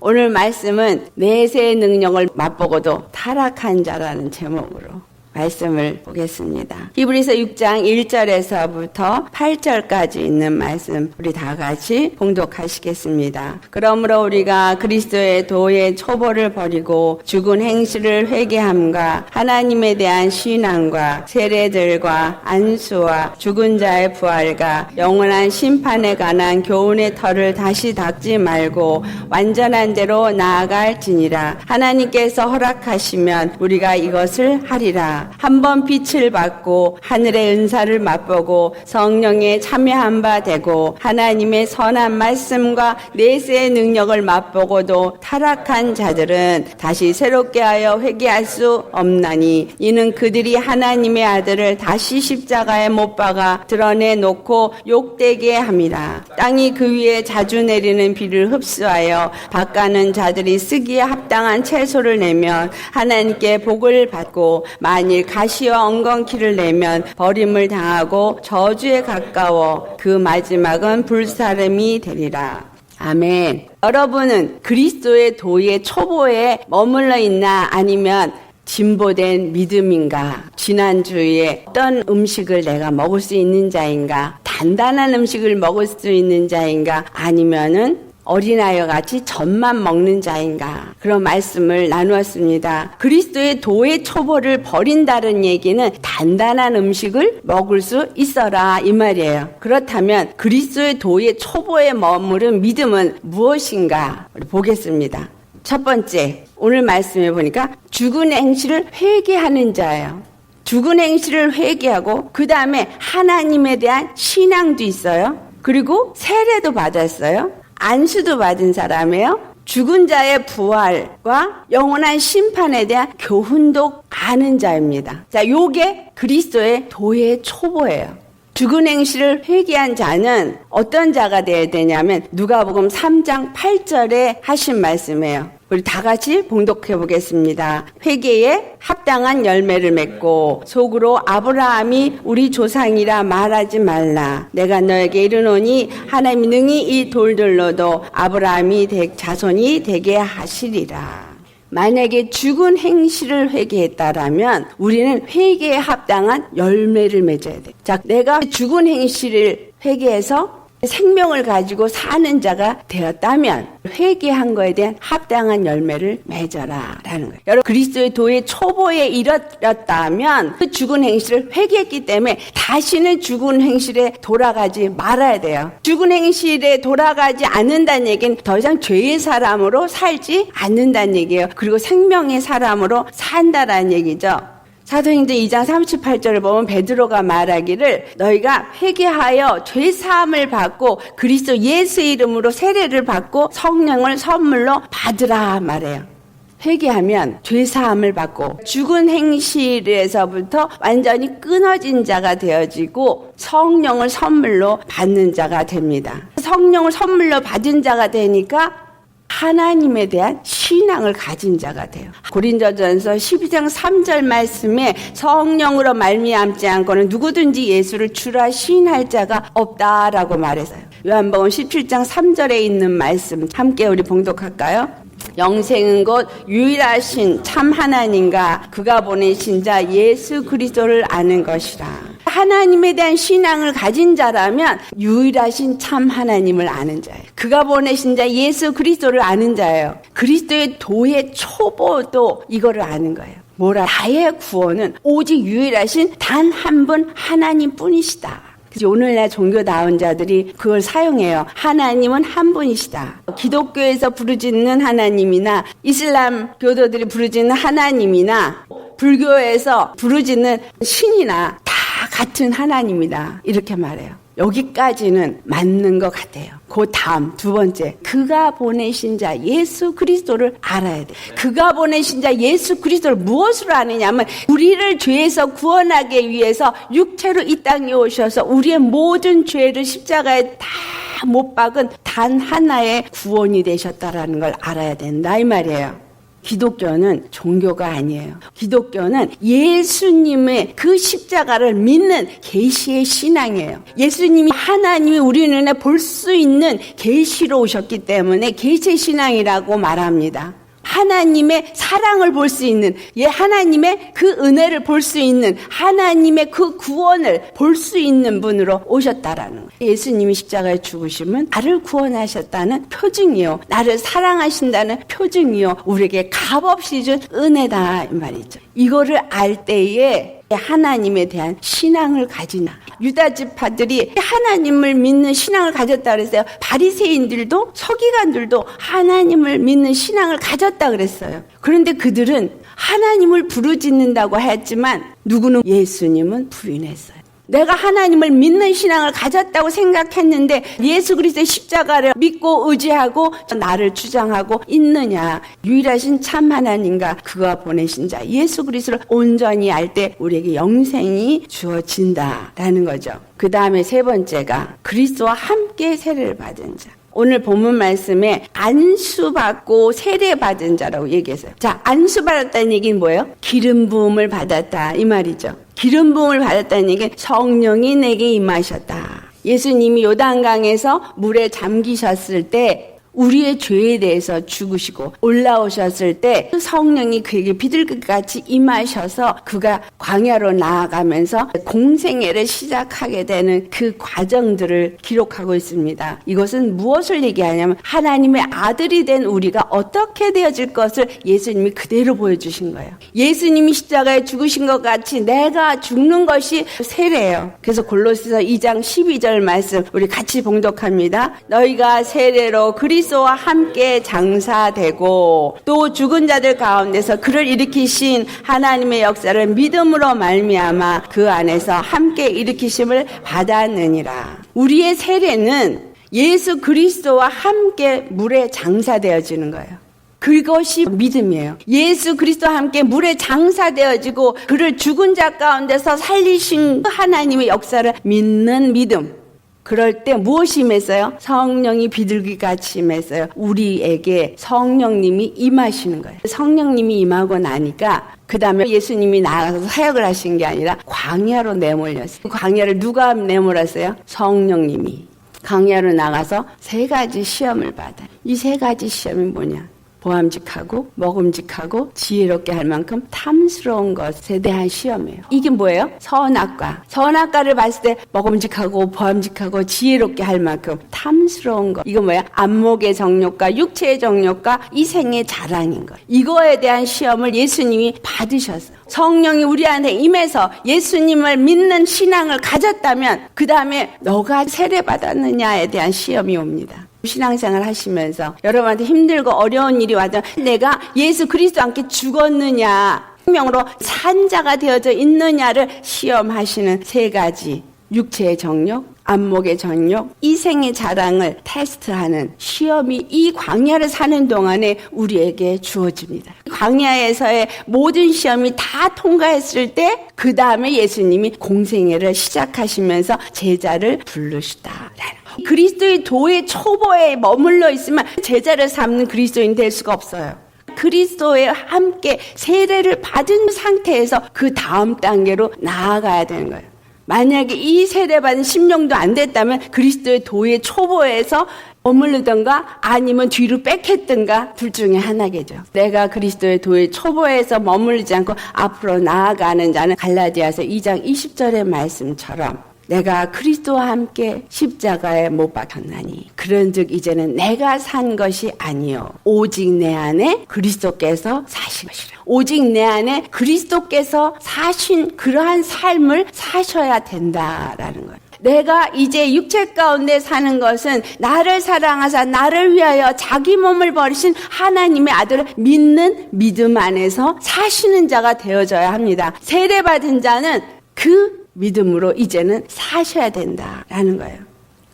오늘 말씀은 내세의 능력을 맛보고도 타락한 자라는 제목으로 말씀을 보겠습니다. 히브리서 6장 1절에서부터 8절까지 있는 말씀 우리 다 같이 봉독하시겠습니다. 그러므로 우리가 그리스도의 도의 초보를 버리고 죽은 행실을 회개함과 하나님에 대한 신앙과 세례들과 안수와 죽은 자의 부활과 영원한 심판에 관한 교훈의 털을 다시 닦지 말고 완전한 대로 나아갈지니라. 하나님께서 허락하시면 우리가 이것을 하리라. 한번 빛을 받고 하늘의 은사를 맛보고 성령에 참여한 바 되고 하나님의 선한 말씀과 내세의 능력을 맛보고도 타락한 자들은 다시 새롭게 하여 회개할 수 없나니 이는 그들이 하나님의 아들을 다시 십자가에 못 박아 드러내놓고 욕되게 함이라. 땅이 그 위에 자주 내리는 비를 흡수하여 밭가는 자들이 쓰기에 합당한 채소를 내면 하나님께 복을 받고 만일 가시와 엉겅퀴를 내면 버림을 당하고 저주에 가까워 그 마지막은 불사름이 되리라. 아멘. 여러분은 그리스도의 도의 초보에 머물러 있나 아니면 진보된 믿음인가? 지난주에 어떤 음식을 내가 먹을 수 있는 자인가? 단단한 음식을 먹을 수 있는 자인가? 아니면은 어린아이와 같이 젖만 먹는 자인가? 그런 말씀을 나누었습니다. 그리스도의 도의 초보를 버린다는 얘기는 단단한 음식을 먹을 수 있어라 이 말이에요. 그렇다면 그리스도의 도의 초보에 머무른 믿음은 무엇인가? 우리 보겠습니다. 첫 번째, 오늘 말씀해 보니까 죽은 행실을 회개하는 자예요. 죽은 행실을 회개하고 그 다음에 하나님에 대한 신앙도 있어요. 그리고 세례도 받았어요. 안수도 받은 사람이에요. 죽은 자의 부활과 영원한 심판에 대한 교훈도 아는 자입니다. 자, 요게 그리스도의 도의 초보예요. 죽은 행실을 회개한 자는 어떤 자가 되어야 되냐면 누가복음 3장 8절에 하신 말씀이에요. 우리 다 같이 봉독해 보겠습니다. 회개에 합당한 열매를 맺고 속으로 아브라함이 우리 조상이라 말하지 말라. 내가 너에게 이르노니 하나님이 능히 이 돌들로도 아브라함이 자손이 되게 하시리라. 만약에 죽은 행실을 회개했다라면 우리는 회개에 합당한 열매를 맺어야 돼. 자, 내가 죽은 행실을 회개해서 생명을 가지고 사는 자가 되었다면 회개한 거에 대한 합당한 열매를 맺어라 라는 거예요. 여러분, 그리스도의 도의 초보에 이르렀다면 그 죽은 행실을 회개했기 때문에 다시는 죽은 행실에 돌아가지 말아야 돼요. 죽은 행실에 돌아가지 않는다는 얘기는 더 이상 죄의 사람으로 살지 않는다는 얘기예요. 그리고 생명의 사람으로 산다라는 얘기죠. 사도행전 2장 38절을 보면 베드로가 말하기를 너희가 회개하여 죄사함을 받고 그리스도 예수의 이름으로 세례를 받고 성령을 선물로 받으라 말해요. 회개하면 죄사함을 받고 죽은 행실에서부터 완전히 끊어진 자가 되어지고 성령을 선물로 받는 자가 됩니다. 성령을 선물로 받은 자가 되니까 하나님에 대한 신앙을 가진 자가 돼요. 고린도전서 12장 3절 말씀에 성령으로 말미암지 않고는 누구든지 예수를 주라 시인할 자가 없다라고 말했어요. 요한복음 17장 3절에 있는 말씀 함께 우리 봉독할까요? 영생은 곧 유일하신 참 하나님과 그가 보내신 자 예수 그리스도를 아는 것이라. 하나님에 대한 신앙을 가진 자라면 유일하신 참 하나님을 아는 자예요. 그가 보내신 자 예수 그리스도를 아는 자예요. 그리스도의 도의 초보도 이거를 아는 거예요. 뭐라? 나의 구원은 오직 유일하신 단 한 분 하나님 뿐이시다. 오늘날 종교다운 자들이 그걸 사용해요. 하나님은 한 분이시다. 기독교에서 부르짖는 하나님이나 이슬람 교도들이 부르짖는 하나님이나 불교에서 부르짖는 신이나 다 같은 하나님이다. 이렇게 말해요. 여기까지는 맞는 것 같아요. 그 다음 두 번째, 그가 보내신 자 예수 그리스도를 알아야 돼. 그가 보내신 자 예수 그리스도를 무엇으로 아느냐면 우리를 죄에서 구원하기 위해서 육체로 이 땅에 오셔서 우리의 모든 죄를 십자가에 다 못 박은 단 하나의 구원이 되셨다라는 걸 알아야 된다 이 말이에요. 기독교는 종교가 아니에요. 기독교는 예수님의 그 십자가를 믿는 계시의 신앙이에요. 예수님이 하나님이 우리 눈에 볼 수 있는 계시로 오셨기 때문에 계시의 신앙이라고 말합니다. 하나님의 사랑을 볼 수 있는, 하나님의 그 은혜를 볼 수 있는, 하나님의 그 구원을 볼 수 있는 분으로 오셨다라는 거예요. 예수님이 십자가에 죽으심은 나를 구원하셨다는 표징이요, 나를 사랑하신다는 표징이요, 우리에게 값없이 준 은혜다 이 말이죠. 이거를 알 때에 하나님에 대한 신앙을 가지나. 유다 지파들이 하나님을 믿는 신앙을 가졌다 그랬어요. 바리새인들도 서기관들도 하나님을 믿는 신앙을 가졌다 그랬어요. 그런데 그들은 하나님을 부르짖는다고 했지만 누구는 예수님은 부인했어요. 내가 하나님을 믿는 신앙을 가졌다고 생각했는데 예수 그리스도의 십자가를 믿고 의지하고 나를 주장하고 있느냐. 유일하신 참 하나님과 그가 보내신 자 예수 그리스도를 온전히 알 때 우리에게 영생이 주어진다라는 거죠. 그 다음에 세 번째가 그리스도와 함께 세례를 받은 자. 오늘 본문 말씀에 안수받고 세례받은 자라고 얘기했어요. 자, 안수받았다는 얘기는 뭐예요? 기름 부음을 받았다 이 말이죠. 기름 부음을 받았다는 얘기는 성령이 내게 임하셨다. 예수님이 요단강에서 물에 잠기셨을 때 우리의 죄에 대해서 죽으시고 올라오셨을 때 성령이 그에게 비둘기같이 임하셔서 그가 광야로 나아가면서 공생애를 시작하게 되는 그 과정들을 기록하고 있습니다. 이것은 무엇을 얘기하냐면 하나님의 아들이 된 우리가 어떻게 되어질 것을 예수님이 그대로 보여주신 거예요. 예수님이 십자가에 죽으신 것 같이 내가 죽는 것이 세례예요. 그래서 골로새서 2장 12절 말씀 우리 같이 봉독합니다. 너희가 세례로 그리스도와 함께 장사되고 또 죽은 자들 가운데서 그를 일으키신 하나님의 역사를 믿음으로 말미암아 그 안에서 함께 일으키심을 받았느니라. 우리의 세례는 예수 그리스도와 함께 물에 장사되어지는 거예요. 그것이 믿음이에요. 예수 그리스도와 함께 물에 장사되어지고 그를 죽은 자 가운데서 살리신 하나님의 역사를 믿는 믿음. 그럴 때 무엇이 임했어요? 성령이 비둘기같이 임했어요. 우리에게 성령님이 임하시는 거예요. 성령님이 임하고 나니까 그 다음에 예수님이 나아가서 사역을 하신 게 아니라 광야로 내몰렸어요. 광야를 누가 내몰았어요? 성령님이. 광야로 나가서 세 가지 시험을 받아요. 이 세 가지 시험이 뭐냐? 보암직하고 먹음직하고 지혜롭게 할 만큼 탐스러운 것에 대한 시험이에요. 이게 뭐예요? 선악과. 선악과를 봤을 때 먹음직하고 보암직하고 지혜롭게 할 만큼 탐스러운 것. 이거 뭐야? 안목의 정욕과 육체의 정욕과 이생의 자랑인 거예요. 이거에 대한 시험을 예수님이 받으셨어요. 성령이 우리 안에 임해서 예수님을 믿는 신앙을 가졌다면 그 다음에 너가 세례받았느냐에 대한 시험이 옵니다. 신앙생활 하시면서 여러분한테 힘들고 어려운 일이 와도 내가 예수 그리스도와 함께 죽었느냐, 생명으로 산 자가 되어져 있느냐를 시험하시는 세 가지. 육체의 정욕, 안목의 정욕, 이생의 자랑을 테스트하는 시험이 이 광야를 사는 동안에 우리에게 주어집니다. 광야에서의 모든 시험이 다 통과했을 때 그 다음에 예수님이 공생애를 시작하시면서 제자를 부르시다라는 거예요. 그리스도의 도의 초보에 머물러 있으면 제자를 삼는 그리스도인 될 수가 없어요. 그리스도에 함께 세례를 받은 상태에서 그 다음 단계로 나아가야 되는 거예요. 만약에 이 세례받은 10년도 안 됐다면 그리스도의 도의 초보에서 머무르던가 아니면 뒤로 뺏겼던가 둘 중에 하나겠죠. 내가 그리스도의 도의 초보에서 머무르지 않고 앞으로 나아가는 자는 갈라디아서 2장 20절의 말씀처럼 내가 그리스도와 함께 십자가에 못 박혔나니 그런즉 이제는 내가 산 것이 아니요 오직 내 안에 그리스도께서 사신 것이라. 오직 내 안에 그리스도께서 사신 그러한 삶을 사셔야 된다라는 거예요. 내가 이제 육체 가운데 사는 것은 나를 사랑하사 나를 위하여 자기 몸을 버리신 하나님의 아들을 믿는 믿음 안에서 사시는 자가 되어져야 합니다. 세례받은 자는 그 믿음으로 이제는 사셔야 된다라는 거예요.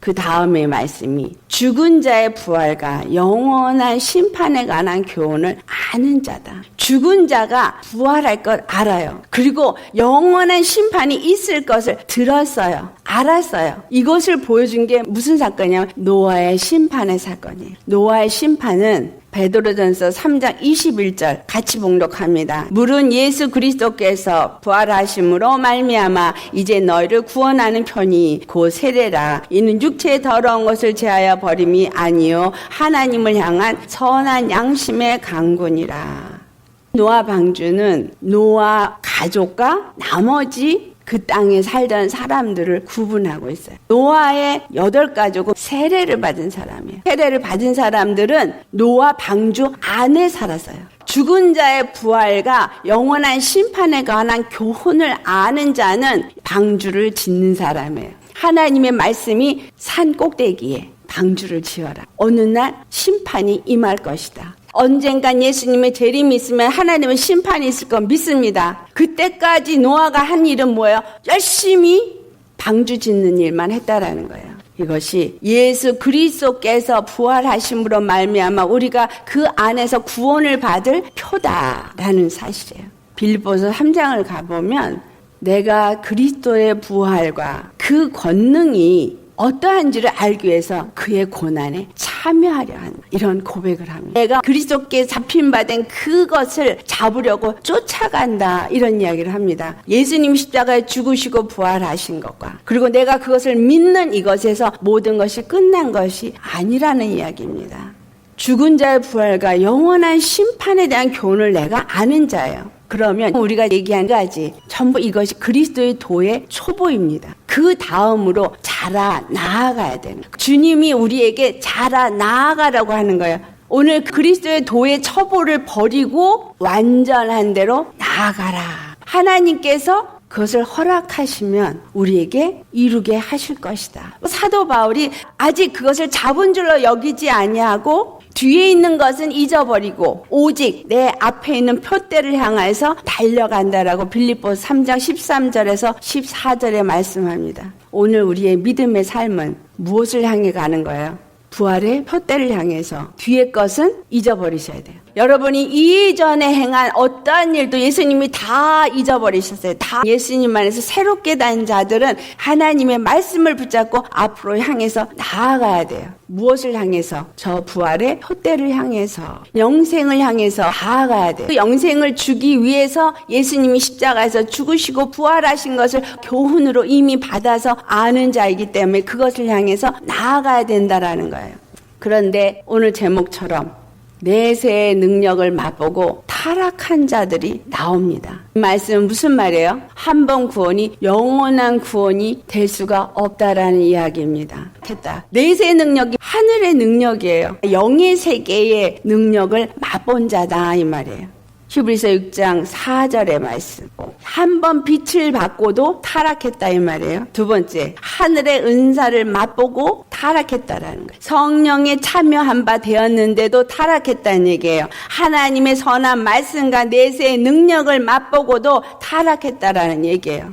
그 다음의 말씀이 죽은 자의 부활과 영원한 심판에 관한 교훈을 아는 자다. 죽은 자가 부활할 걸 알아요. 그리고 영원한 심판이 있을 것을 들었어요. 알았어요. 이것을 보여준 게 무슨 사건이냐면 노아의 심판의 사건이에요. 노아의 심판은 베드로전서 3장 21절 같이 봉독합니다. 물은 예수 그리스도께서 부활하심으로 말미암아 이제 너희를 구원하는 편이 곧 세례라. 이는 육체의 더러운 것을 제하여 버림이 아니요 하나님을 향한 선한 양심의 강군이라. 노아 방주는 노아 가족과 나머지 그 땅에 살던 사람들을 구분하고 있어요. 노아의 8가족은 세례를 받은 사람이에요. 세례를 받은 사람들은 노아 방주 안에 살았어요. 죽은 자의 부활과 영원한 심판에 관한 교훈을 아는 자는 방주를 짓는 사람이에요. 하나님의 말씀이 산 꼭대기에 방주를 지어라. 어느 날 심판이 임할 것이다. 언젠간 예수님의 재림이 있으면 하나님의 심판이 있을 건 믿습니다. 그때까지 노아가 한 일은 뭐예요? 열심히 방주 짓는 일만 했다라는 거예요. 이것이 예수 그리스도께서 부활하심으로 말미암아 우리가 그 안에서 구원을 받을 표다라는 사실이에요. 빌립보서 3장을 가보면 내가 그리스도의 부활과 그 권능이 어떠한지를 알기 위해서 그의 고난에 참여하려 하는 이런 고백을 합니다. 내가 그리스도께 잡힌 바 된 그것을 잡으려고 쫓아간다 이런 이야기를 합니다. 예수님이 십자가에 죽으시고 부활하신 것과 그리고 내가 그것을 믿는 이것에서 모든 것이 끝난 것이 아니라는 이야기입니다. 죽은 자의 부활과 영원한 심판에 대한 교훈을 내가 아는 자예요. 그러면 우리가 얘기한 가지 전부 이것이 그리스도의 도의 초보입니다. 그 다음으로 자라 나아가야 되는 거예요. 주님이 우리에게 자라 나아가라고 하는 거예요. 오늘 그리스도의 도의 초보를 버리고 완전한 대로 나아가라. 하나님께서 그것을 허락하시면 우리에게 이루게 하실 것이다. 사도 바울이 아직 그것을 잡은 줄로 여기지 아니하고 뒤에 있는 것은 잊어버리고 오직 내 앞에 있는 표대를 향해서 달려간다라고 빌립보서 3장 13절에서 14절에 말씀합니다. 오늘 우리의 믿음의 삶은 무엇을 향해 가는 거예요? 부활의 표대를 향해서 뒤의 것은 잊어버리셔야 돼요. 여러분이 이전에 행한 어떠한 일도 예수님이 다 잊어버리셨어요. 다 예수님 안에서 새롭게 된 자들은 하나님의 말씀을 붙잡고 앞으로 향해서 나아가야 돼요. 무엇을 향해서? 저 부활의 표대를 향해서 영생을 향해서 나아가야 돼요. 그 영생을 주기 위해서 예수님이 십자가에서 죽으시고 부활하신 것을 교훈으로 이미 받아서 아는 자이기 때문에 그것을 향해서 나아가야 된다라는 거예요. 그런데 오늘 제목처럼 내세의 능력을 맛보고 타락한 자들이 나옵니다. 이 말씀은 무슨 말이에요? 한 번 구원이 영원한 구원이 될 수가 없다라는 이야기입니다. 됐다. 내세의 능력이 하늘의 능력이에요. 영의 세계의 능력을 맛본 자다 이 말이에요. 히브리서 6장 4절의 말씀. 한 번 빛을 받고도 타락했다 이 말이에요. 두 번째, 하늘의 은사를 맛보고 타락했다라는 거예요. 성령에 참여한 바 되었는데도 타락했다는 얘기예요. 하나님의 선한 말씀과 내세의 능력을 맛보고도 타락했다라는 얘기예요.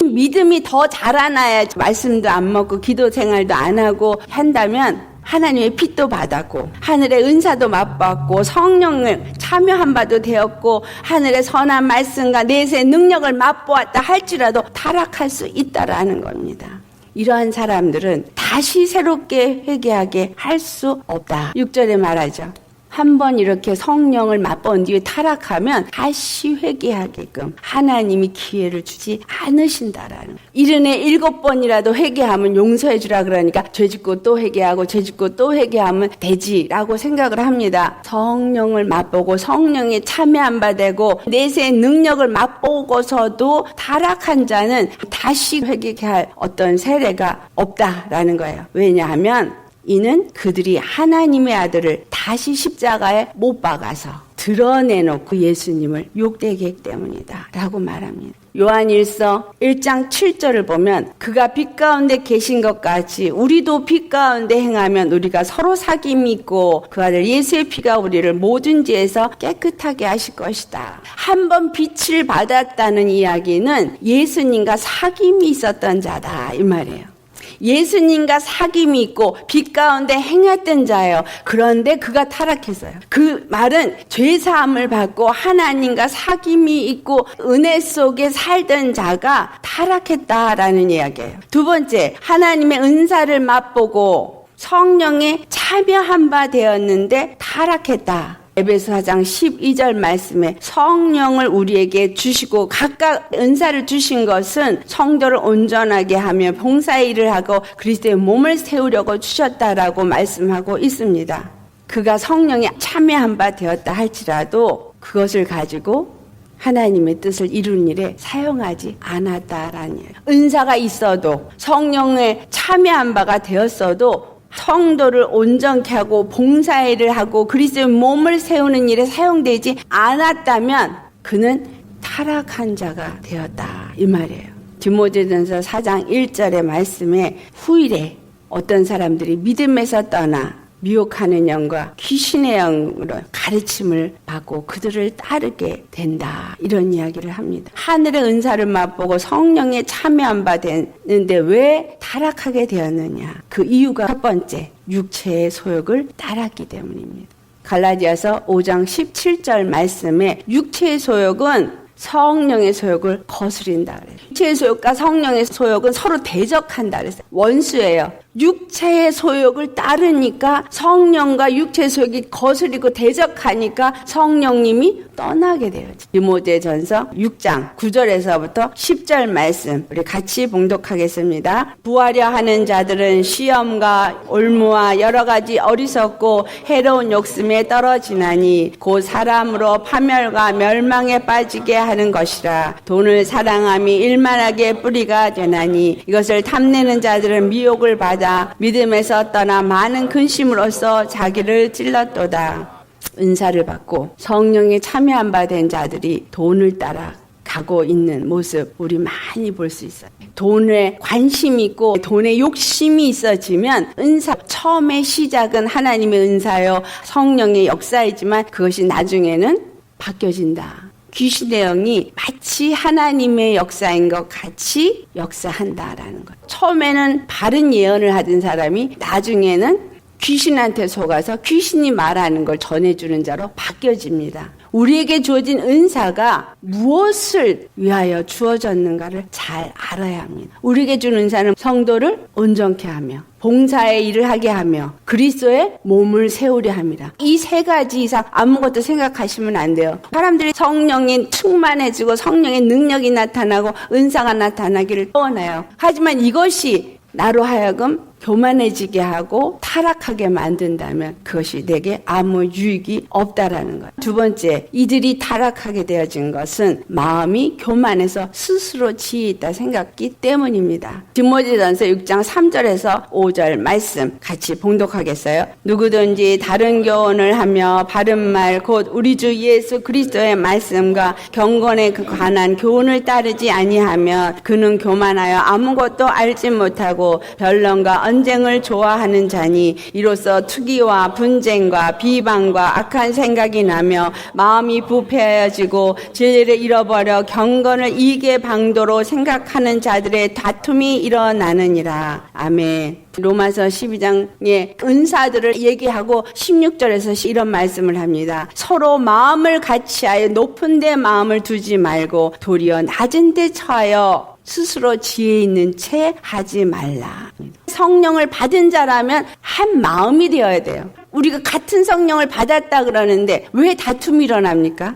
믿음이 더 자라나야 말씀도 안 먹고 기도 생활도 안 하고 한다면 하나님의 빛도 받았고 하늘의 은사도 맛봤고 성령을 참여한 바도 되었고 하늘의 선한 말씀과 내세의 능력을 맛보았다 할지라도 타락할 수 있다라는 겁니다. 이러한 사람들은 다시 새롭게 회개하게 할 수 없다. 6절에 말하죠. 한번 이렇게 성령을 맛본 뒤에 타락하면 다시 회개하게끔 하나님이 기회를 주지 않으신다라는 거예요. 70에 7번이라도 회개하면 용서해 주라 그러니까 죄짓고 또 회개하고 죄짓고 또 회개하면 되지라고 생각을 합니다. 성령을 맛보고 성령에 참여한 바 되고 내세의 능력을 맛보고서도 타락한 자는 다시 회개케 할 어떤 세례가 없다라는 거예요. 왜냐하면 이는 그들이 하나님의 아들을 다시 십자가에 못 박아서 드러내놓고 예수님을 욕되기 때문이다 라고 말합니다. 요한일서 1장 7절을 보면 그가 빛 가운데 계신 것 같이 우리도 빛 가운데 행하면 우리가 서로 사귐이 있고 그 아들 예수의 피가 우리를 모든 죄에서 깨끗하게 하실 것이다. 한 번 빛을 받았다는 이야기는 예수님과 사귐이 있었던 자다 이 말이에요. 예수님과 사귐이 있고 빛 가운데 행했던 자예요. 그런데 그가 타락했어요. 그 말은 죄사함을 받고 하나님과 사귐이 있고 은혜 속에 살던 자가 타락했다라는 이야기예요. 두 번째, 하나님의 은사를 맛보고 성령에 참여한 바 되었는데 타락했다. 에베소 4장 12절 말씀에 성령을 우리에게 주시고 각각 은사를 주신 것은 성도를 온전하게 하며 봉사의 일을 하고 그리스도의 몸을 세우려고 주셨다라고 말씀하고 있습니다. 그가 성령에 참여한 바 되었다 할지라도 그것을 가지고 하나님의 뜻을 이루는 일에 사용하지 않았다라는 얘기예요. 은사가 있어도 성령에 참여한 바가 되었어도 성도를 온전케 하고 봉사일을 하고 그리스도의 몸을 세우는 일에 사용되지 않았다면 그는 타락한 자가 되었다 이 말이에요. 디모데전서 4장 1절의 말씀에 후일에 어떤 사람들이 믿음에서 떠나 미혹하는 영과 귀신의 영으로 가르침을 받고 그들을 따르게 된다 이런 이야기를 합니다. 하늘의 은사를 맛보고 성령에 참여한 바 되는데 왜 타락하게 되었느냐. 그 이유가 첫 번째 육체의 소욕을 따랐기 때문입니다. 갈라디아서 5장 17절 말씀에 육체의 소욕은 성령의 소욕을 거스린다 그래요. 육체의 소욕과 성령의 소욕은 서로 대적한다 그랬어요. 원수예요. 육체의 소욕을 따르니까 성령과 육체의 소욕이 거스리고 대적하니까 성령님이 떠나게 돼요. 디모데전서 6장 9절에서부터 10절 말씀 우리 같이 봉독하겠습니다. 부하려 하는 자들은 시험과 올무와 여러 가지 어리석고 해로운 욕심에 떨어지나니 곧 사람으로 파멸과 멸망에 빠지게 하는 것이라. 돈을 사랑함이 일만하게 뿌리가 되나니 이것을 탐내는 자들은 미혹을 받아 믿음에서 떠나 많은 근심으로써 자기를 찔렀도다. 은사를 받고 성령에 참여한 바 된 자들이 돈을 따라 가고 있는 모습 우리 많이 볼 수 있어요. 돈에 관심이 있고 돈에 욕심이 있어지면 은사 처음에 시작은 하나님의 은사요 성령의 역사이지만 그것이 나중에는 바뀌어진다. 귀신의 영이 마치 하나님의 역사인 것 같이 역사한다라는 것. 처음에는 바른 예언을 하던 사람이 나중에는 귀신한테 속아서 귀신이 말하는 걸 전해주는 자로 바뀌어집니다. 우리에게 주어진 은사가 무엇을 위하여 주어졌는가를 잘 알아야 합니다. 우리에게 준 은사는 성도를 온전케 하며 봉사의 일을 하게 하며 그리스도의 몸을 세우려 합니다. 이 세 가지 이상 아무것도 생각하시면 안 돼요. 사람들이 성령에 충만해지고 성령의 능력이 나타나고 은사가 나타나기를 원해요. 하지만 이것이 나로 하여금 교만해지게 하고 타락하게 만든다면 그것이 내게 아무 유익이 없다라는 거예요. 두 번째, 이들이 타락하게 되어진 것은 마음이 교만해서 스스로 지혜 있다 생각했기 때문입니다. 디모데전서 6장 3절에서 5절 말씀 같이 봉독하겠어요. 누구든지 다른 교훈을 하며 바른 말 곧 우리 주 예수 그리스도의 말씀과 경건에 관한 교훈을 따르지 아니하면 그는 교만하여 아무것도 알지 못하고 변론과 언쟁을 좋아하는 자니 이로써 투기와 분쟁과 비방과 악한 생각이 나며 마음이 부패하여지고 진리를 잃어버려 경건을 이익의 방도로 생각하는 자들의 다툼이 일어나느니라. 아멘. 로마서 12장의 은사들을 얘기하고 16절에서 이런 말씀을 합니다. 서로 마음을 같이하여 높은 데 마음을 두지 말고 도리어 낮은 데 처하여 스스로 지혜 있는 채 하지 말라. 성령을 받은 자라면 한 마음이 되어야 돼요. 우리가 같은 성령을 받았다 그러는데 왜 다툼이 일어납니까?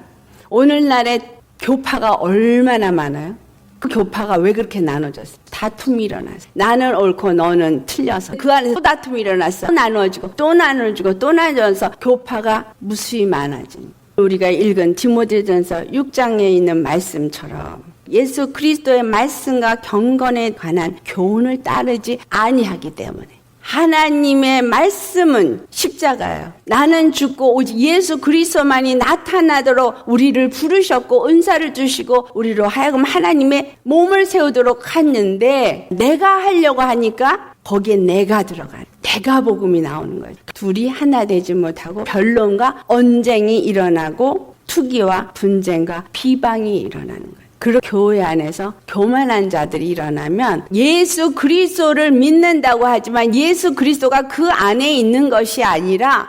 오늘날에 교파가 얼마나 많아요? 그 교파가 왜 그렇게 나눠졌어? 다툼이 일어났어. 나는 옳고 너는 틀려서 그 안에서 또 다툼이 일어났어. 또 나눠지고 또 나눠지고 또 나눠져서 교파가 무수히 많아진. 우리가 읽은 디모데전서 6장에 있는 말씀처럼 예수 그리스도의 말씀과 경건에 관한 교훈을 따르지 아니하기 때문에 하나님의 말씀은 십자가예요. 나는 죽고 오직 예수 그리스도만이 나타나도록 우리를 부르셨고 은사를 주시고 우리로 하여금 하나님의 몸을 세우도록 했는데 내가 하려고 하니까 거기에 내가 들어가요. 내가 복음이 나오는 거예요. 둘이 하나 되지 못하고 변론과 언쟁이 일어나고 투기와 분쟁과 비방이 일어나는 거예요. 그리고 교회 안에서 교만한 자들이 일어나면 예수 그리스도를 믿는다고 하지만 예수 그리스도가 그 안에 있는 것이 아니라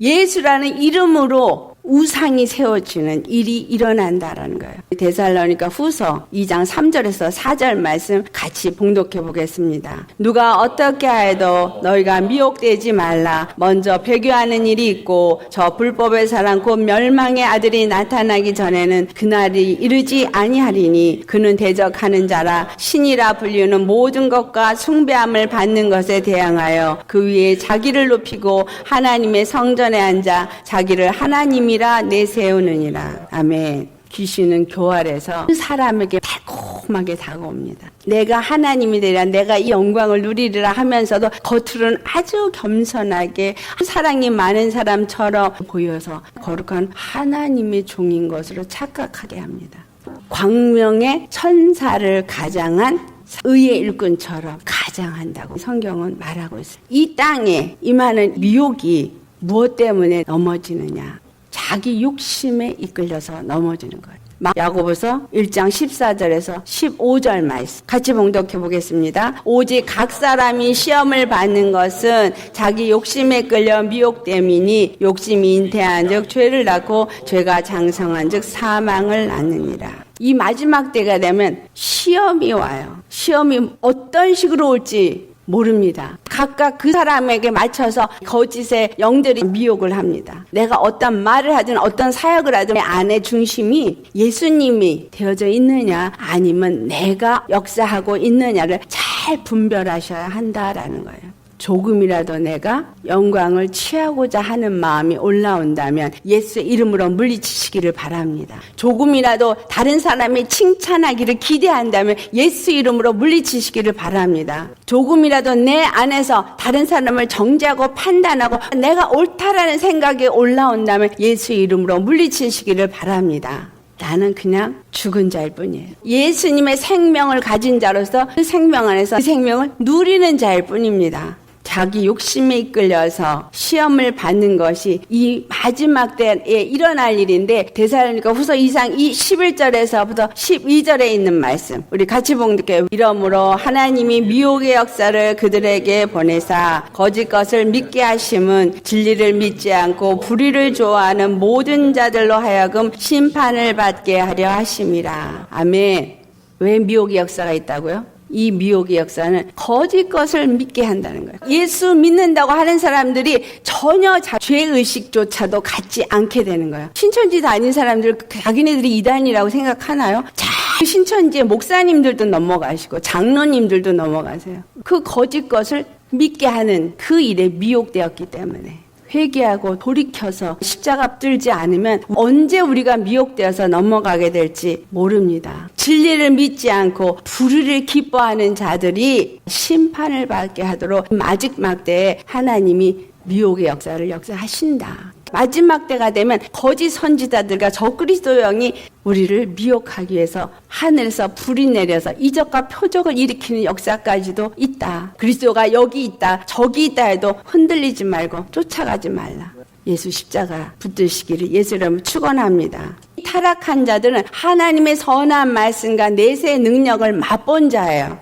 예수라는 이름으로 우상이 세워지는 일이 일어난다라는 거예요. 데살로니가 후서 2장 3절에서 4절 말씀 같이 봉독해 보겠습니다. 누가 어떻게 하여도 너희가 미혹되지 말라. 먼저 배교하는 일이 있고 저 불법의 사랑 곧 멸망의 아들이 나타나기 전에는 그날이 이르지 아니하리니 그는 대적하는 자라 신이라 불리는 모든 것과 숭배함을 받는 것에 대항하여 그 위에 자기를 높이고 하나님의 성전에 앉아 자기를 하나님이라 내세우느니라. 아멘. 귀신은 교활해서 그 사람에게 달콤하게 다가옵니다. 내가 하나님이 되리라, 내가 이 영광을 누리리라 하면서도 겉으로는 아주 겸손하게 사랑이 많은 사람처럼 보여서 거룩한 하나님의 종인 것으로 착각하게 합니다. 광명의 천사를 가장한 의의 일꾼처럼 가장한다고 성경은 말하고 있어요. 이 땅에 임하는 미혹이 무엇 때문에 넘어지느냐? 자기 욕심에 이끌려서 넘어지는 거예요. 야고보서 1장 14절에서 15절 말씀 같이 봉독해 보겠습니다. 오직 각 사람이 시험을 받는 것은 자기 욕심에 끌려 미혹됨이니 욕심이 잉태한 즉 죄를 낳고 죄가 장성한 즉 사망을 낳느니라. 이 마지막 때가 되면 시험이 와요. 시험이 어떤 식으로 올지 모릅니다. 각각 그 사람에게 맞춰서 거짓의 영들이 미혹을 합니다. 내가 어떤 말을 하든 어떤 사역을 하든 내 안의 중심이 예수님이 되어져 있느냐 아니면 내가 역사하고 있느냐를 잘 분별하셔야 한다라는 거예요. 조금이라도 내가 영광을 취하고자 하는 마음이 올라온다면 예수의 이름으로 물리치시기를 바랍니다. 조금이라도 다른 사람이 칭찬하기를 기대한다면 예수 이름으로 물리치시기를 바랍니다. 조금이라도 내 안에서 다른 사람을 정죄하고 판단하고 내가 옳다라는 생각이 올라온다면 예수 이름으로 물리치시기를 바랍니다. 나는 그냥 죽은 자일 뿐이에요. 예수님의 생명을 가진 자로서 그 생명 안에서 그 생명을 누리는 자일 뿐입니다. 자기 욕심에 이끌려서 시험을 받는 것이 이 마지막 때에 일어날 일인데 데살로니가 후서 2장 11절에서부터 12절에 있는 말씀 우리 같이 봉독해요. 이러므로 하나님이 미혹의 역사를 그들에게 보내사 거짓 것을 믿게 하심은 진리를 믿지 않고 불의를 좋아하는 모든 자들로 하여금 심판을 받게 하려 하심이라. 아멘. 왜 미혹의 역사가 있다고요? 이 미혹의 역사는 거짓 것을 믿게 한다는 거예요. 예수 믿는다고 하는 사람들이 전혀 죄의식조차도 갖지 않게 되는 거예요. 신천지 다닌 사람들 자기네들이 이단이라고 생각하나요? 잘 신천지의 목사님들도 넘어가시고 장로님들도 넘어가세요. 그 거짓 것을 믿게 하는 그 일에 미혹되었기 때문에 회개하고 돌이켜서 십자가 들지 않으면 언제 우리가 미혹되어서 넘어가게 될지 모릅니다. 진리를 믿지 않고 불의를 기뻐하는 자들이 심판을 받게 하도록 마지막 때에 하나님이 미혹의 역사를 역사하신다. 마지막 때가 되면 거짓 선지자들과 적그리스도 영이 우리를 미혹하기 위해서 하늘에서 불이 내려서 이적과 표적을 일으키는 역사까지도 있다. 그리스도가 여기 있다 저기 있다 해도 흔들리지 말고 쫓아가지 말라. 예수 십자가 붙드시기를 예수 이름으로 축원합니다. 타락한 자들은 하나님의 선한 말씀과 내세의 능력을 맛본 자예요.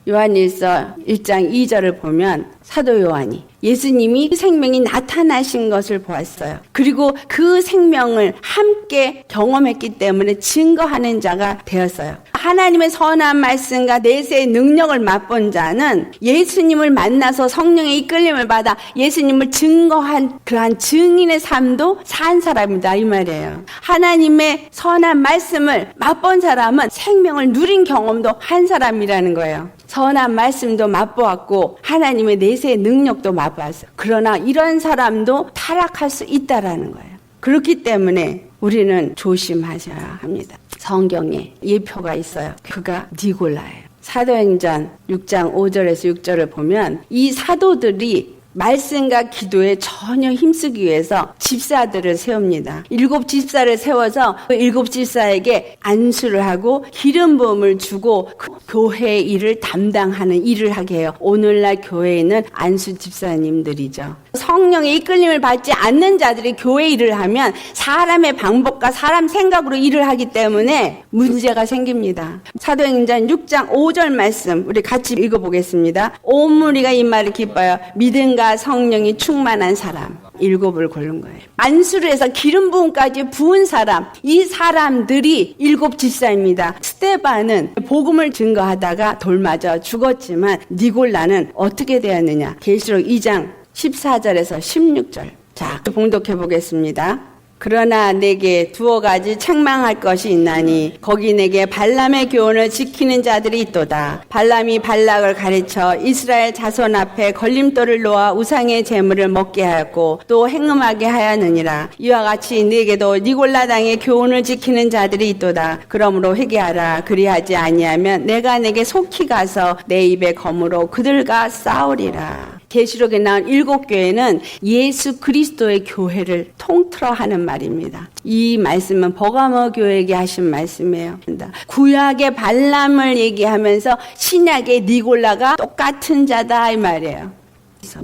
요한일서 1장 2절을 보면 사도 요한이 예수님이 그 생명이 나타나신 것을 보았어요. 그리고 그 생명을 함께 경험했기 때문에 증거하는 자가 되었어요. 하나님의 선한 말씀과 내세의 능력을 맛본 자는 예수님을 만나서 성령의 이끌림을 받아 예수님을 증거한 그러한 증인의 삶도 산 사람이다 이 말이에요. 하나님의 선한 말씀을 맛본 사람은 생명을 누린 경험도 한 사람이라는 거예요. 선한 말씀도 맛보았고 하나님의 내세의 능력도 맛보았어요. 그러나 이런 사람도 타락할 수 있다라는 거예요. 그렇기 때문에 우리는 조심하셔야 합니다. 성경에 예표가 있어요. 그가 니골라예요. 사도행전 6장 5절에서 6절을 보면 이 사도들이 말씀과 기도에 전혀 힘쓰기 위해서 집사들을 세웁니다. 7 집사를 세워서 그 7 집사에게 안수를 하고 기름 부음을 주고 그 교회 일을 담당하는 일을 하게 해요. 오늘날 교회에는 안수 집사님들이죠. 성령의 이끌림을 받지 않는 자들이 교회 일을 하면 사람의 방법과 사람 생각으로 일을 하기 때문에 문제가 생깁니다. 사도행전 6장 5절 말씀 우리 같이 읽어보겠습니다. 온 무리가 이 말을 기뻐하여 믿음과 진리가 성령이 충만한 사람 7을 고른 거예요. 안수를 해서 기름 부음까지 부은 사람, 이 사람들이 7 집사입니다. 스데반은 복음을 증거하다가 돌 맞아 죽었지만 니골라는 어떻게 되었느냐? 계시록 2장 14절에서 16절. 자, 봉독해 보겠습니다. 그러나 내게 두어 가지 책망할 것이 있나니 거기 내게 발람의 교훈을 지키는 자들이 있도다. 발람이 발락을 가르쳐 이스라엘 자손 앞에 걸림돌을 놓아 우상의 제물을 먹게 하였고 또 행음하게 하였느니라. 이와 같이 내게도 니골라 당의 교훈을 지키는 자들이 있도다. 그러므로 회개하라. 그리하지 아니하면 내가 내게 속히 가서 내 입의 검으로 그들과 싸우리라. 계시록에 나온 7교회는 예수 그리스도의 교회를 통틀어 하는 말입니다. 이 말씀은 버가모 교회에게 하신 말씀이에요. 구약의 발람을 얘기하면서 신약의 니골라가 똑같은 자다 이 말이에요.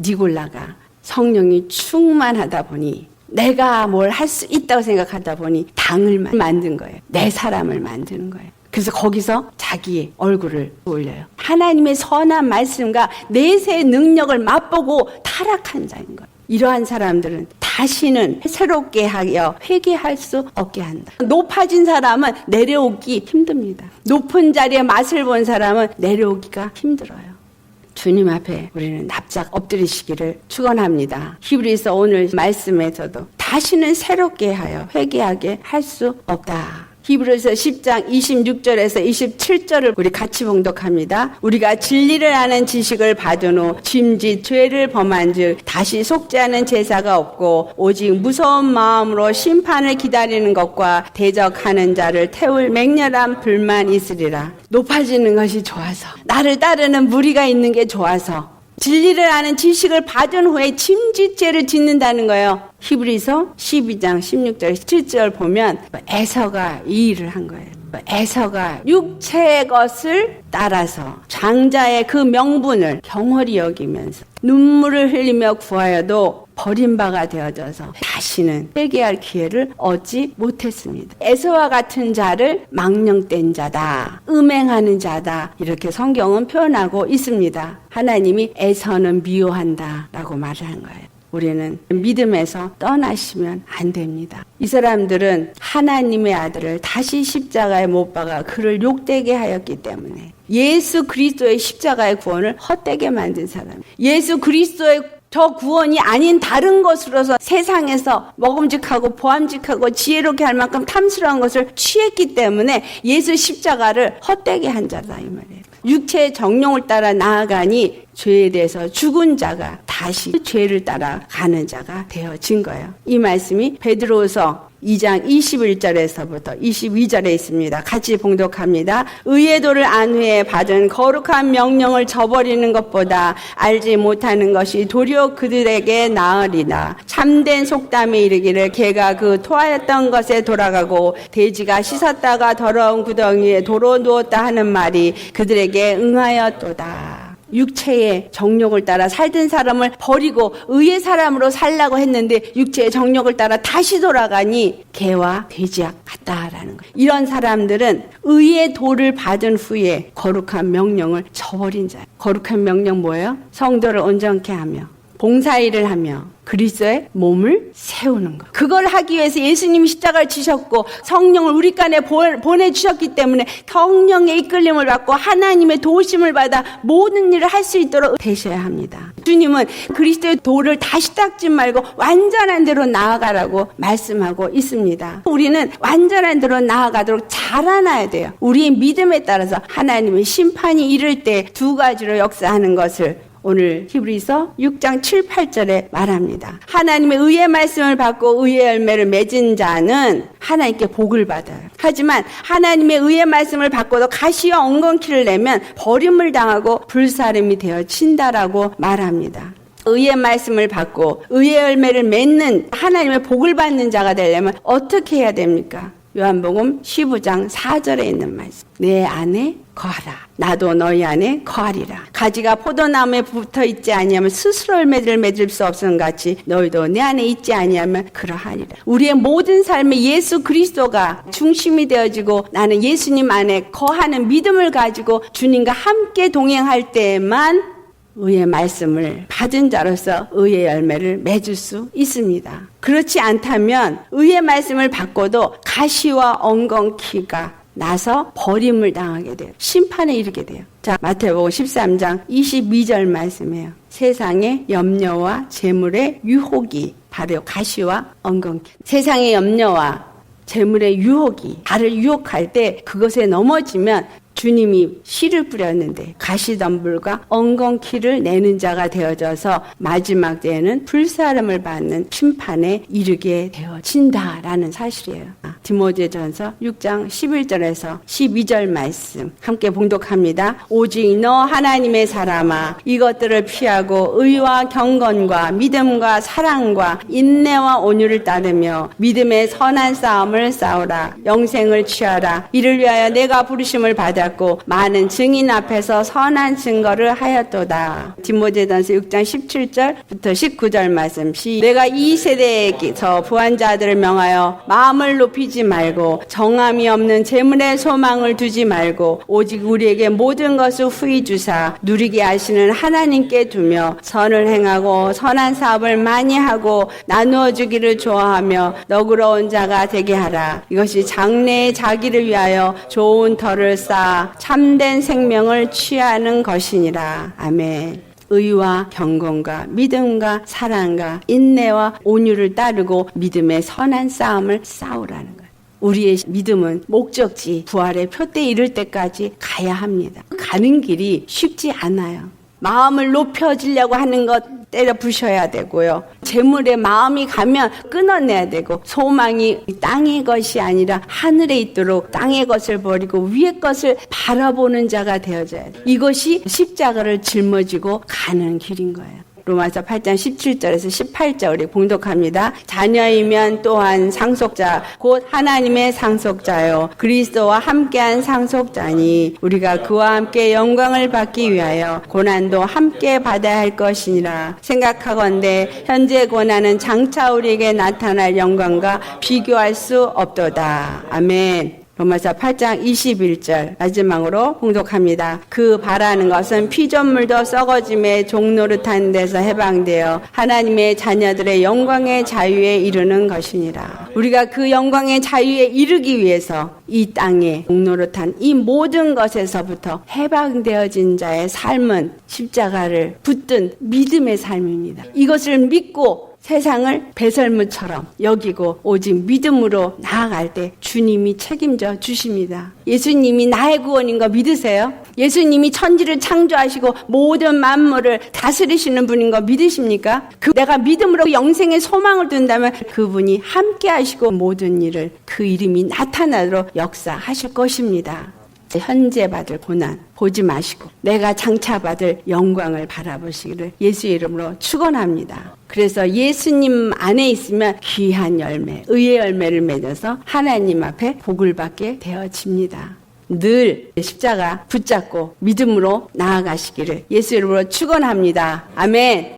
니골라가 성령이 충만하다 보니 내가 뭘 할 수 있다고 생각하다 보니 당을 만든 거예요. 내 사람을 만드는 거예요. 그래서 거기서 자기의 얼굴을 올려요. 하나님의 선한 말씀과 내세의 능력을 맛보고 타락한 자인 거예요. 이러한 사람들은 다시는 새롭게 하여 회개할 수 없게 한다. 높아진 사람은 내려오기 힘듭니다. 높은 자리에 맛을 본 사람은 내려오기가 힘들어요. 주님 앞에 우리는 납작 엎드리시기를 축원합니다. 히브리서 오늘 말씀에서도 다시는 새롭게 하여 회개하게 할 수 없다. 히브리서 10장 26절에서 27절을 우리 같이 봉독합니다. 우리가 진리를 아는 지식을 받은 후 짐짓 죄를 범한 즉 다시 속죄하는 제사가 없고 오직 무서운 마음으로 심판을 기다리는 것과 대적하는 자를 태울 맹렬한 불만 있으리라. 높아지는 것이 좋아서, 나를 따르는 무리가 있는 게 좋아서, 진리를 아는 지식을 받은 후에 짐짓죄를 짓는다는 거예요. 히브리서 12장 16절 17절 보면 에서가 이 일을 한 거예요. 에서가 육체의 것을 따라서 장자의 그 명분을 경홀히 여기면서 눈물을 흘리며 구하여도 버림바가 되어져서 다시는 회개할 기회를 얻지 못했습니다. 에서와 같은 자를 망령된 자다, 음행하는 자다, 이렇게 성경은 표현하고 있습니다. 하나님이 에서는 미워한다 라고 말을 한 거예요. 우리는 믿음에서 떠나시면 안 됩니다. 이 사람들은 하나님의 아들을 다시 십자가에 못 박아 그를 욕되게 하였기 때문에 예수 그리스도의 십자가의 구원을 헛되게 만든 사람, 예수 그리스도의 저 구원이 아닌 다른 것으로서 세상에서 먹음직하고 보암직하고 지혜롭게 할 만큼 탐스러운 것을 취했기 때문에 예수 십자가를 헛되게 한 자다 이 말이에요. 육체의 정욕을 따라 나아가니 죄에 대해서 죽은 자가 다시 죄를 따라 가는 자가 되어진 거예요. 이 말씀이 베드로서 2장 21절에서부터 22절에 있습니다. 같이 봉독합니다. 의의 도를 안 후에 받은 거룩한 명령을 저버리는 것보다 알지 못하는 것이 도리어 그들에게 나으리라. 참된 속담에 이르기를 개가 그 토하였던 것에 돌아가고 돼지가 씻었다가 더러운 구덩이에 도로 누웠다 하는 말이 그들에게 응하였도다. 육체의 정욕을 따라 살던 사람을 버리고 의의 사람으로 살라고 했는데 육체의 정욕을 따라 다시 돌아가니 개와 돼지와 같다라는 거예요. 이런 사람들은 의의 도를 받은 후에 거룩한 명령을 저버린 자예요. 거룩한 명령 뭐예요? 성도를 온전케 하며 봉사일을 하며 그리스도의 몸을 세우는 것. 그걸 하기 위해서 예수님이 십자가를 지셨고 성령을 우리 간에 보내주셨기 때문에 성령의 이끌림을 받고 하나님의 도우심을 받아 모든 일을 할 수 있도록 되셔야 합니다. 주님은 그리스도의 도를 다시 닦지 말고 완전한 대로 나아가라고 말씀하고 있습니다. 우리는 완전한 대로 나아가도록 자라나야 돼요. 우리의 믿음에 따라서 하나님의 심판이 이를 때 2가지로 역사하는 것을 오늘 히브리서 6장 7, 8절에 말합니다. 하나님의 의의 말씀을 받고 의의 열매를 맺은 자는 하나님께 복을 받아요. 하지만 하나님의 의의 말씀을 받고도 가시와 엉겅퀴를 내면 버림을 당하고 불사름이 되어진다라고 말합니다. 의의 말씀을 받고 의의 열매를 맺는 하나님의 복을 받는 자가 되려면 어떻게 해야 됩니까? 요한복음 15장 4절에 있는 말씀. 내 안에 거하라. 나도 너희 안에 거하리라. 가지가 포도나무에 붙어 있지 아니하면 스스로 열매를 맺을 수 없음 같이 너희도 내 안에 있지 아니하면 그러하리라. 우리의 모든 삶에 예수 그리스도가 중심이 되어지고 나는 예수님 안에 거하는 믿음을 가지고 주님과 함께 동행할 때에만 의의 말씀을 받은 자로서 의의 열매를 맺을 수 있습니다. 그렇지 않다면 의의 말씀을 받고도 가시와 엉겅퀴가 나서 버림을 당하게 돼요. 심판에 이르게 돼요. 자, 마태복음 13장 22절 말씀이에요. 세상의 염려와 재물의 유혹이 바로 가시와 엉겅퀴. 세상의 염려와 재물의 유혹이 나를 유혹할 때 그것에 넘어지면 주님이 씨를 뿌렸는데 가시덤불과 엉겅퀴를 내는 자가 되어져서 마지막 때에는 불사름을 받는 심판에 이르게 되어진다라는 사실이에요. 디모데전서 6장 11절에서 12절 말씀 함께 봉독합니다. 오직 너 하나님의 사람아 이것들을 피하고 의와 경건과 믿음과 사랑과 인내와 온유를 따르며 믿음의 선한 싸움을 싸우라. 영생을 취하라. 이를 위하여 내가 부르심을 받아 많은 증인 앞에서 선한 증거를 하였도다. 디모데전서 6장 17절부터 19절 말씀. 내가 이 세대에서 부한 자들을 명하여 마음을 높이지 말고 정함이 없는 재물에 소망을 두지 말고 오직 우리에게 모든 것을 후히 주사 누리게 하시는 하나님께 두며 선을 행하고 선한 사업을 많이 하고 나누어 주기를 좋아하며 너그러운 자가 되게 하라. 이것이 장래의 자기를 위하여 좋은 터를 쌓아 참된 생명을 취하는 것이니라. 아멘. 의와 경건과 믿음과 사랑과 인내와 온유를 따르고 믿음의 선한 싸움을 싸우라는 거예요. 우리의 믿음은 목적지 부활의 표대에 이를 때까지 가야 합니다. 가는 길이 쉽지 않아요. 마음을 높여지려고 하는 것 때려 부셔야 되고요. 재물에 마음이 가면 끊어내야 되고 소망이 땅의 것이 아니라 하늘에 있도록 땅의 것을 버리고 위의 것을 바라보는 자가 되어져야 돼요. 이것이 십자가를 짊어지고 가는 길인 거예요. 로마서 8장 17절에서 18절 우리 봉독합니다. 자녀이면 또한 상속자 곧 하나님의 상속자요 그리스도와 함께한 상속자니 우리가 그와 함께 영광을 받기 위하여 고난도 함께 받아야 할 것이니라. 생각하건대 현재 고난은 장차 우리에게 나타날 영광과 비교할 수 없도다. 아멘. 로마서 8장 21절 마지막으로 봉독합니다. 그 바라는 것은 피조물도 썩어짐에 종노릇한 데서 해방되어 하나님의 자녀들의 영광의 자유에 이르는 것이니라. 우리가 그 영광의 자유에 이르기 위해서 이 땅에 종노릇한 이 모든 것에서부터 해방되어진 자의 삶은 십자가를 붙든 믿음의 삶입니다. 이것을 믿고 세상을 배설물처럼 여기고 오직 믿음으로 나아갈 때 주님이 책임져 주십니다. 예수님이 나의 구원인 거 믿으세요? 예수님이 천지를 창조하시고 모든 만물을 다스리시는 분인 거 믿으십니까? 내가 믿음으로 영생의 소망을 둔다면 그분이 함께 하시고 모든 일을 그 이름이 나타나도록 역사하실 것입니다. 현재 받을 고난 보지 마시고 내가 장차 받을 영광을 바라보시기를 예수의 이름으로 축원합니다. 그래서 예수님 안에 있으면 귀한 열매, 의의 열매를 맺어서 하나님 앞에 복을 받게 되어집니다. 늘 십자가 붙잡고 믿음으로 나아가시기를 예수의 이름으로 축원합니다. 아멘.